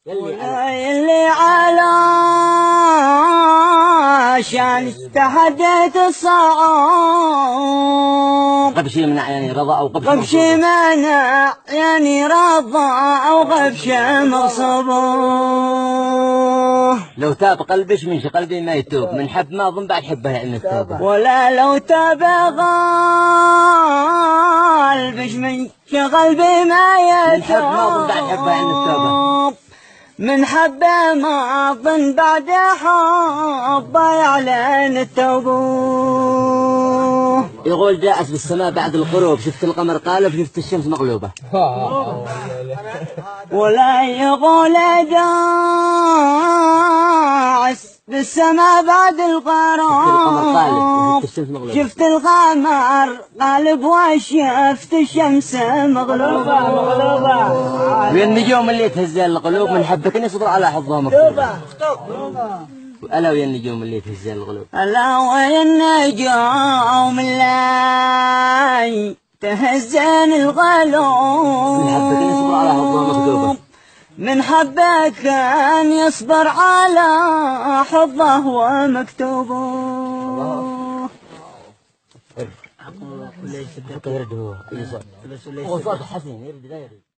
اللي علشان تحديت الصعاب قبش منع يعني رضا أو قبش منع يعني رضا أو قبش مغصب. لو تاب قلبش من قلبي ما يتوب من حب ما أظن بعد حبه يعني التوبة. ولا لو تاب قلبش من قلبي ما من حب ما أظن بعد حبه يعني التوبة. من حبه ما أظن بعد حبه يعلن التوبة. يقول جاءت بالسماء بعد الغروب شفت القمر قالب شفت الشمس مغلوبة. ولا يقول جاءت بالسماء بعد الغروب شفت القمر قالب وشفت الشمس مغلوبة. والنجوم اللي تهز القلوب من حبك يصبر على حظها مكتوبة. ألا ويا النجوم اللي تهز القلوب. ألا ويا النجوم اللي تهزن القلوب من حبك يصبر على حظها مكتوبة. من حبك أن يصبر على حظه ومكتوبه. هو صوت حزين يرد لا يرد.